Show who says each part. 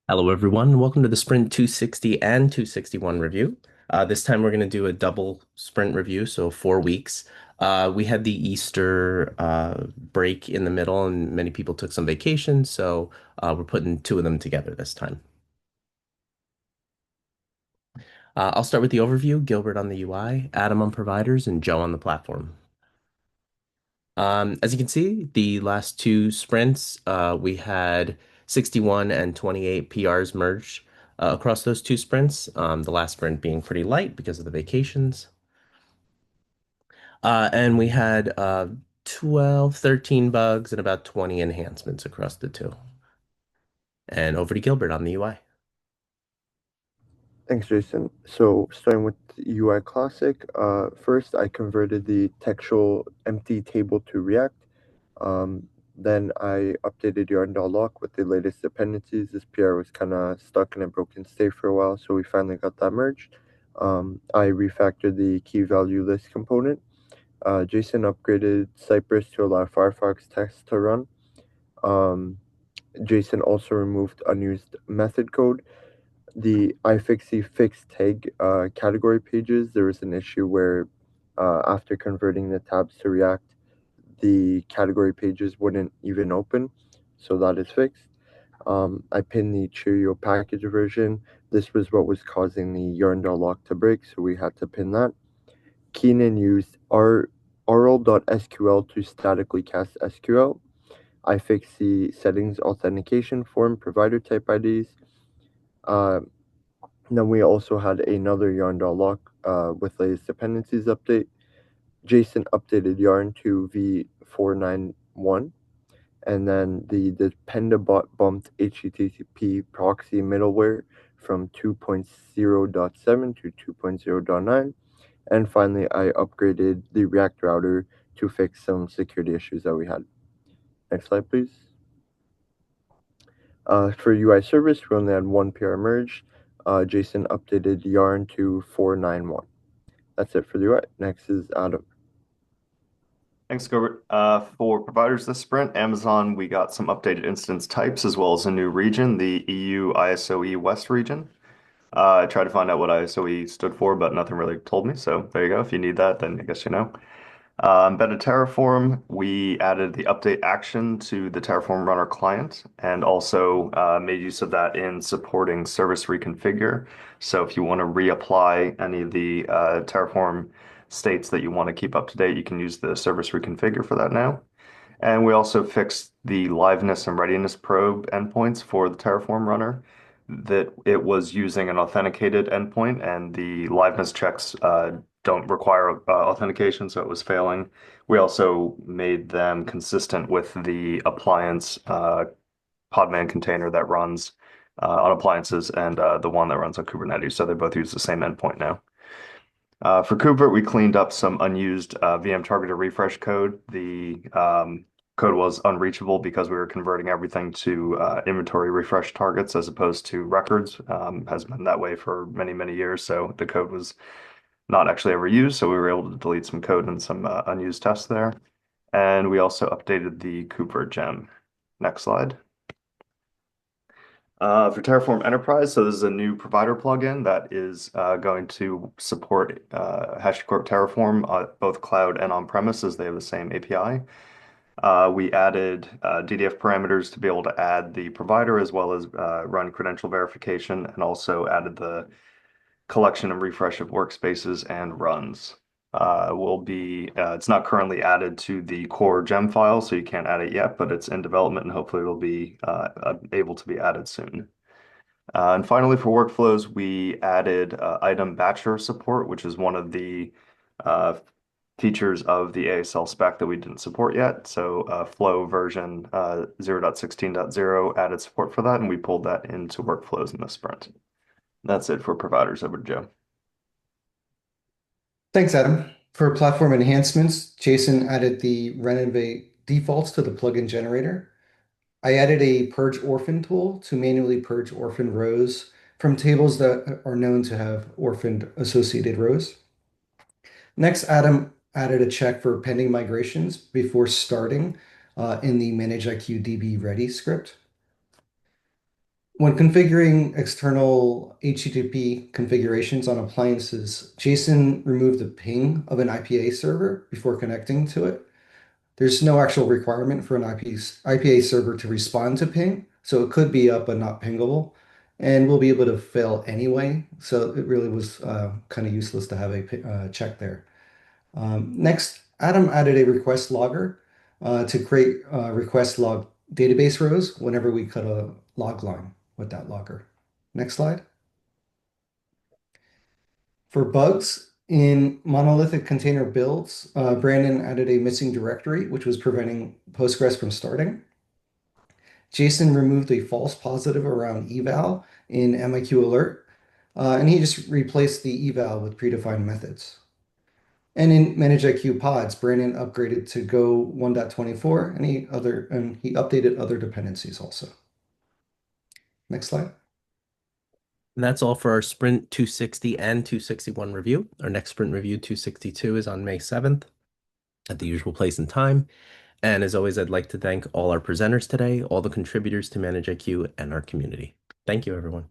Speaker 1: Hello, everyone. Welcome to the Sprint 260 and 261 review. This time we're going to do a double sprint review, so 4 weeks. We had the Easter break in the middle, and many people took some vacation, so we're putting two of them together this time. I'll start with the overview, Gilbert on the UI, Adam on providers, and Joe on the platform. As you can see, the last two sprints, we had 61 and 28 PRs merged across those two sprints. The last sprint being pretty light because of the vacations. And we had 12, 13 bugs and about 20 enhancements across the two. And over to Gilbert on the UI.
Speaker 2: Thanks, Jason. So, starting with UI Classic, first I converted the textual empty table to React. Then I updated yarn.lock with the latest dependencies. This PR was kind of stuck in a broken state for a while, so we finally got that merged. I refactored the key value list component. Jason upgraded Cypress to allow Firefox tests to run. Um, Jason also removed unused method code. The iFixy fixed tag category pages, there was an issue where after converting the tabs to React, the category pages wouldn't even open. So that is fixed. I pinned the Cheerio package version. This was what was causing the yarn.lock to break, so we had to pin that. Keenan used rl.sql to statically cast SQL. I fixed the settings authentication form provider type IDs. Uh, Then we also had another yarn.lock with latest dependencies update. Jason updated yarn to v491, and then the Dependabot bumped HTTP proxy middleware from 2.0.7 to 2.0.9. And finally, I upgraded the React router to fix some security issues that we had. Next slide, please. For UI service, we only had one PR merge. Jason updated yarn to 491. That's it for the UI. Next is Adam.
Speaker 3: Thanks, Gilbert. For providers this sprint, Amazon, we got some updated instance types as well as a new region, the EU ISOE West region. I tried to find out what ISOE stood for, but nothing really told me. So there you go. If you need that, then I guess you know. Embedded Terraform, we added the update action to the Terraform runner client and also made use of that in supporting service reconfigure. So if you want to reapply any of the Terraform states that you want to keep up to date, you can use the service reconfigure for that now. And we also fixed the liveness and readiness probe endpoints for the Terraform runner that it was using an authenticated endpoint and the liveness checks don't require authentication, so it was failing. We also made them consistent with the appliance Podman container that runs on appliances and the one that runs on Kubernetes. So they both use the same endpoint now. For Kubert, we cleaned up some unused VM targeted refresh code. The code was unreachable because we were converting everything to inventory refresh targets as opposed to records. Has been that way for many, many years. So the code was not actually ever used. So we were able to delete some code and some unused tests there. And we also updated the Kubert gem. Next slide. For Terraform Enterprise, so this is a new provider plugin that is going to support HashiCorp Terraform, both cloud and on-premises. They have the same API. We added DDF parameters to be able to add the provider as well as run credential verification, and also added the collection and refresh of workspaces and runs. It's not currently added to the core gem file, so you can't add it yet, but it's in development and hopefully it'll be able to be added soon. And finally, for workflows, we added item batcher support, which is one of the uh, features of the ASL spec that we didn't support yet. So Flow version 0.16.0 added support for that, and we pulled that into workflows in this sprint. That's it for providers. Over to Joe.
Speaker 4: Thanks, Adam. For platform enhancements, Jason added the renovate defaults to the plugin generator. I added a purge orphan tool to manually purge orphan rows from tables that are known to have orphaned associated rows. Next, Adam added a check for pending migrations before starting in the manage IQ DB ready script. When configuring external HTTP configurations on appliances, Jason removed the ping of an IPA server before connecting to it. There's no actual requirement for an IPA server to respond to ping, so it could be up but not pingable, and we'll be able to fail anyway. So it really was kind of useless to have a check there. Next, Adam added a request logger to create request log database rows whenever we cut a log line with that logger. Next slide. For bugs in monolithic container builds, Brandon added a missing directory, which was preventing Postgres from starting. Jason removed a false positive around eval in MIQ alert, and he just replaced the eval with predefined methods. And in ManageIQ pods, Brandon upgraded to Go 1.24, and he updated other dependencies also. Next slide.
Speaker 1: And that's all for our Sprint 260 and 261 review. Our next Sprint review 262 is on May 7th at the usual place and time. And as always, I'd like to thank all our presenters today, all the contributors to ManageIQ, and our community. Thank you, everyone.